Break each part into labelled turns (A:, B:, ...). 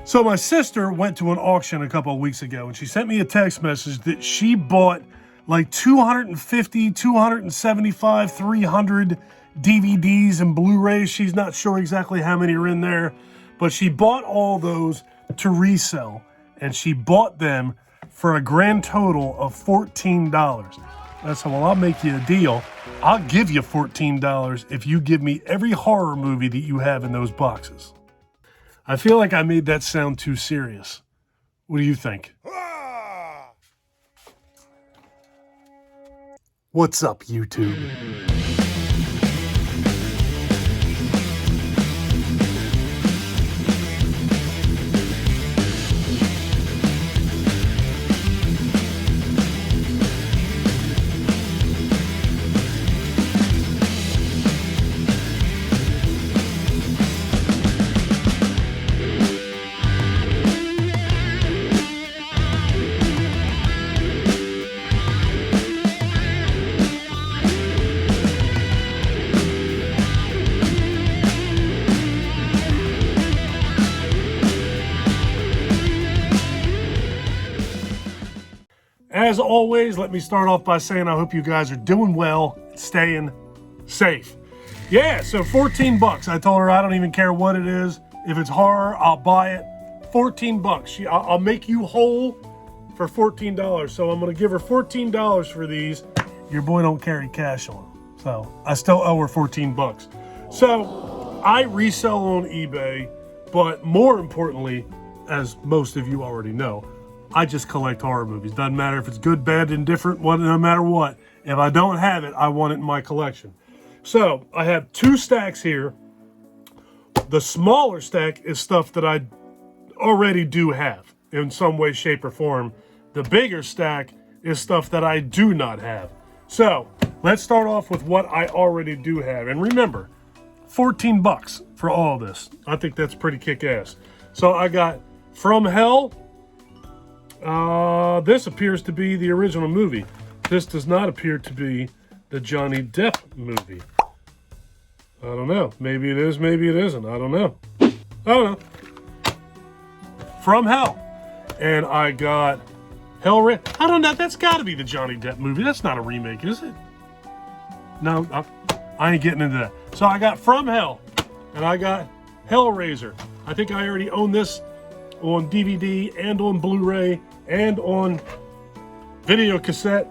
A: So my sister went to an auction a couple of weeks ago and she sent me a text message that she bought like 250, 275, 300 DVDs and Blu-rays. She's not sure exactly how many are in there, but she bought all those to resell, and she bought them for a grand total of $14. I said, well, I'll make you a deal. I'll give you $14 if you give me every horror movie that you have in those boxes. I feel like I made that sound too serious. What do you think? What's up, YouTube? As always, let me start off by saying I hope you guys are doing well, staying safe. Yeah, so 14 bucks. I told her I don't even care what it is. If it's horror, I'll buy it. 14 bucks. I'll make you whole for $14. So I'm going to give her $14 for these. Your boy don't carry cash on him, so I still owe her 14 bucks. So I resell on eBay, but more importantly, as most of you already know, I just collect horror movies. Doesn't matter if it's good, bad, indifferent, no matter what. If I don't have it, I want it in my collection. So I have two stacks here. The smaller stack is stuff that I already do have in some way, shape, or form. The bigger stack is stuff that I do not have. So let's start off with what I already do have. And remember, 14 bucks for all this. I think that's pretty kick-ass. So I got From Hell. This appears to be the original movie. This does not appear to be the Johnny Depp movie. I don't know. Maybe it is, maybe it isn't. I don't know. From Hell. And I got Hellraiser. I don't know. That's got to be the Johnny Depp movie. That's not a remake, is it? No, I ain't getting into that. So I got From Hell. And I got Hellraiser. I think I already own this on DVD and on Blu-ray and on video cassette,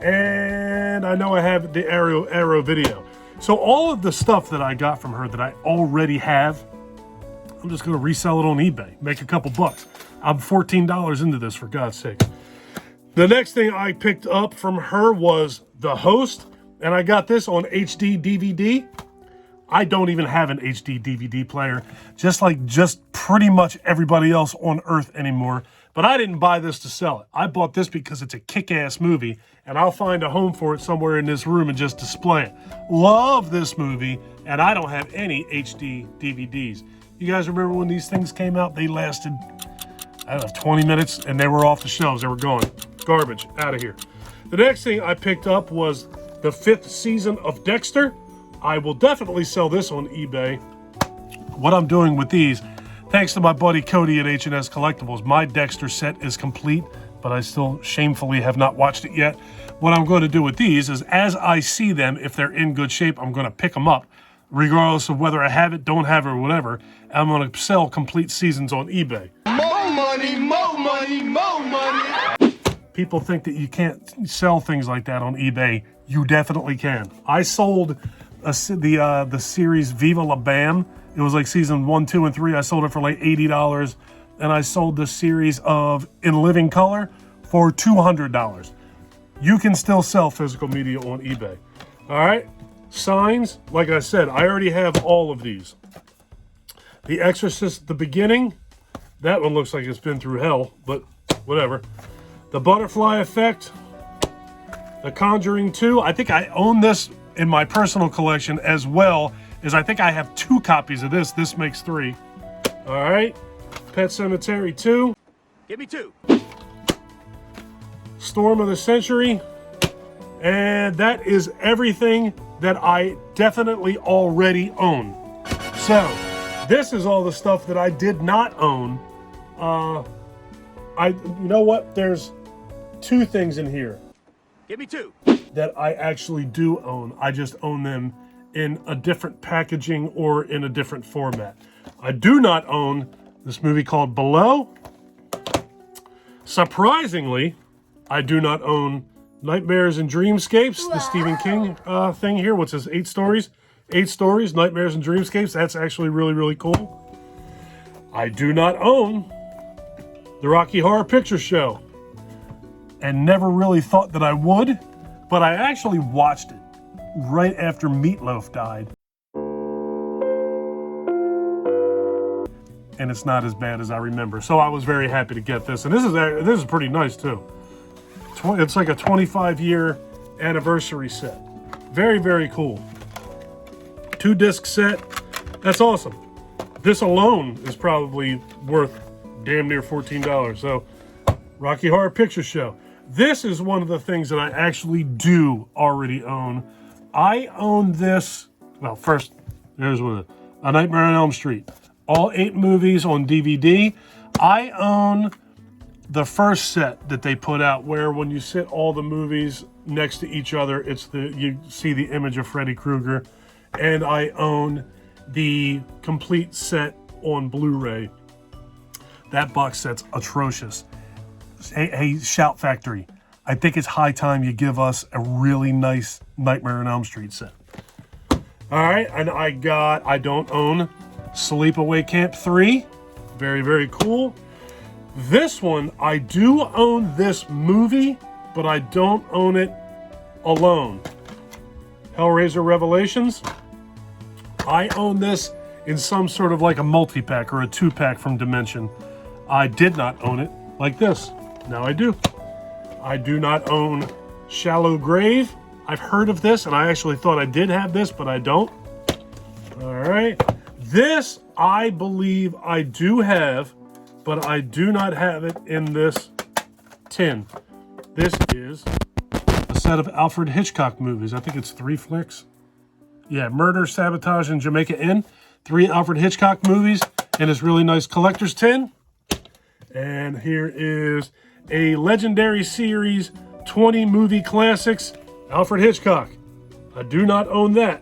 A: and I know I have the Arrow video. So all of the stuff that I got from her that I already have, I'm just going to resell it on eBay, make a couple bucks. I'm $14 into this, for God's sake. The next thing I picked up from her was The Host, and I got this on HD DVD. I don't even have an HD DVD player, just pretty much everybody else on Earth anymore. But I didn't buy this to sell it. I bought this because it's a kick-ass movie, and I'll find a home for it somewhere in this room and just display it. Love this movie, and I don't have any HD DVDs. You guys remember when these things came out? They lasted, I don't know, 20 minutes, and they were off the shelves. They were gone. Garbage. Out of here. The next thing I picked up was the 5th season of Dexter. I will definitely sell this on eBay. What I'm doing with these, thanks to my buddy Cody at H&S Collectibles, my Dexter set is complete, but I still shamefully have not watched it yet. What I'm going to do with these is, as I see them, if they're in good shape, I'm going to pick them up, regardless of whether I have it, don't have it, or whatever. I'm going to sell complete seasons on eBay.
B: More money, more money, more money.
A: People think that you can't sell things like that on eBay. You definitely can. I sold the series Viva La Bam. It was like season 1, 2, and 3. I sold it for like $80, and I sold the series of In Living Color for $200. You can still sell physical media on eBay. All right, signs. Like I said, I already have all of these. The Exorcist, the beginning. That one looks like it's been through hell, but whatever. The Butterfly Effect. The Conjuring 2. I think I own this in my personal collection, as well as I think I have 2 copies of this. This makes 3. All right. Pet Sematary 2.
B: Give me 2.
A: Storm of the Century. And that is everything that I definitely already own. So this is all the stuff that I did not own You know what? There's two things in here.
B: Give me two.
A: That I actually do own. I just own them in a different packaging or in a different format. I do not own this movie called Below. Surprisingly, I do not own Nightmares and Dreamscapes, the Stephen King thing here. What's this, 8 stories? 8 stories, Nightmares and Dreamscapes. That's actually really, really cool. I do not own the Rocky Horror Picture Show. And never really thought that I would, but I actually watched it right after Meatloaf died. And it's not as bad as I remember. So I was very happy to get this. And this is pretty nice too. It's like a 25-year anniversary set. Very, very cool. 2-disc set. That's awesome. This alone is probably worth damn near $14. So Rocky Horror Picture Show. This is one of the things that I actually do already own. I own this, well, first, there's one, A Nightmare on Elm Street. All 8 movies on DVD. I own the first set that they put out where when you sit all the movies next to each other, you see the image of Freddy Krueger. And I own the complete set on Blu-ray. That box set's atrocious. Hey, Shout Factory, I think it's high time you give us a really nice Nightmare on Elm Street set. All right, and I don't own Sleepaway Camp 3. Very, very cool. This one, I do own this movie, but I don't own it alone. Hellraiser Revelations. I own this in some sort of like a multi-pack or a 2-pack from Dimension. I did not own it like this. Now I do. I do not own Shallow Grave. I've heard of this, and I actually thought I did have this, but I don't. All right. This, I believe I do have, but I do not have it in this tin. This is a set of Alfred Hitchcock movies. I think it's 3 flicks. Yeah, Murder, Sabotage, and Jamaica Inn. 3 Alfred Hitchcock movies in this really nice collector's tin. And here is a Legendary Series 20 movie classics, Alfred Hitchcock. I do not own that.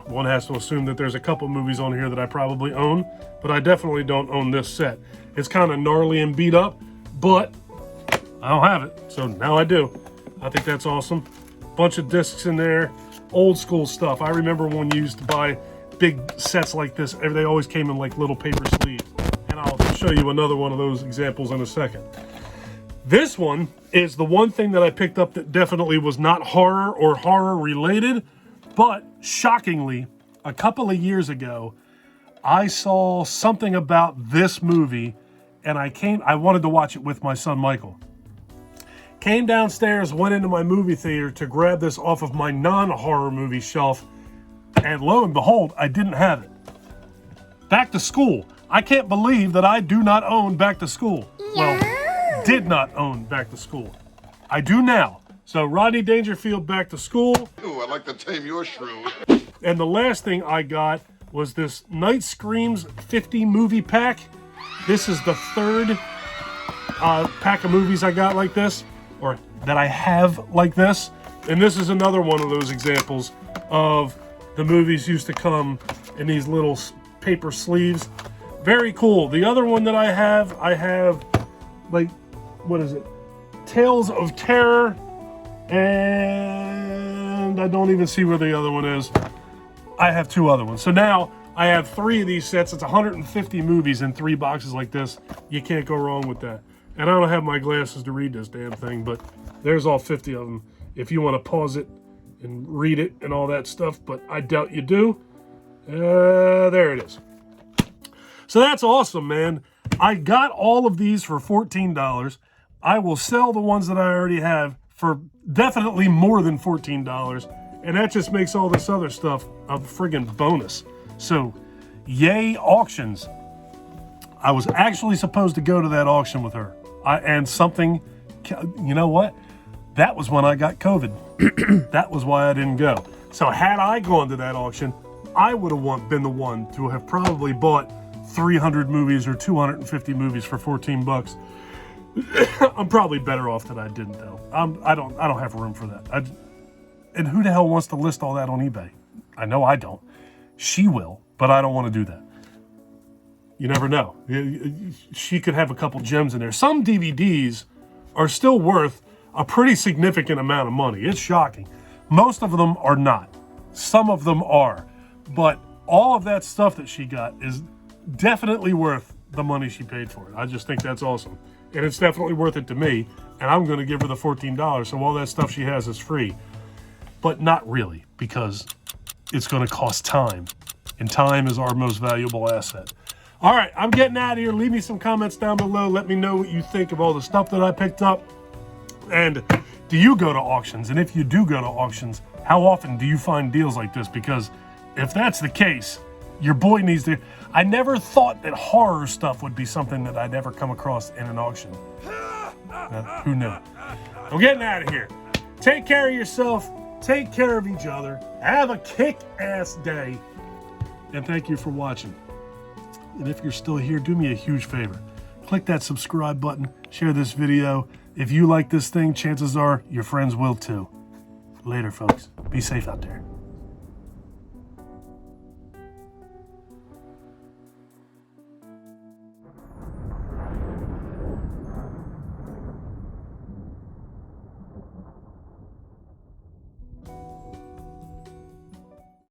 A: One has to assume that there's a couple movies on here that I probably own, but I definitely don't own this set. It's kind of gnarly and beat up, but I don't have it, so now I do. I think that's awesome. Bunch of discs in there, old school stuff. I remember when you used to buy big sets like this, they always came in like little paper sleeves. And I'll show you another one of those examples in a second. This one is the one thing that I picked up that definitely was not horror or horror related, but shockingly, a couple of years ago, I saw something about this movie and I wanted to watch it with my son Michael. Came downstairs, went into my movie theater to grab this off of my non-horror movie shelf, and lo and behold, I didn't have it. Back to School. I can't believe that I do not own Back to School. Well, did not own Back to School. I do now. So Rodney Dangerfield, Back to School.
B: Ooh, I'd like to tame your shrew.
A: And the last thing I got was this Night Screams 50 movie pack. This is the third pack of movies I got like this, or that I have like this. And this is another one of those examples of the movies used to come in these little paper sleeves. Very cool. The other one that I have like, what is it? Tales of Terror. And I don't even see where the other one is. I have 2 other ones. So now I have 3 of these sets. It's 150 movies in 3 boxes like this. You can't go wrong with that. And I don't have my glasses to read this damn thing, but there's all 50 of them. If you want to pause it and read it and all that stuff, but I doubt you do. There it is. So that's awesome, man. I got all of these for $14. I will sell the ones that I already have for definitely more than $14. And that just makes all this other stuff a friggin' bonus. So, yay auctions. I was actually supposed to go to that auction with her. You know what? That was when I got COVID. That was why I didn't go. So had I gone to that auction, I would have been the one to have probably bought 300 movies or 250 movies for 14 bucks. I'm probably better off that I didn't though. I don't have room for that. And who the hell wants to list all that on eBay? I know I don't. She will, but I don't want to do that. You never know. She could have a couple gems in there. Some DVDs are still worth a pretty significant amount of money. It's shocking. Most of them are not. Some of them are. But all of that stuff that she got is definitely worth the money she paid for it. I just think that's awesome. And it's definitely worth it to me. And I'm going to give her the $14. So all that stuff she has is free. But not really, because it's going to cost time. And time is our most valuable asset. All right, I'm getting out of here. Leave me some comments down below. Let me know what you think of all the stuff that I picked up. And do you go to auctions? And if you do go to auctions, how often do you find deals like this? Because if that's the case, your boy needs to... I never thought that horror stuff would be something that I'd ever come across in an auction. Who knew? I'm getting out of here. Take care of yourself. Take care of each other. Have a kick-ass day. And thank you for watching. And if you're still here, do me a huge favor. Click that subscribe button. Share this video. If you like this thing, chances are your friends will too. Later, folks. Be safe out there.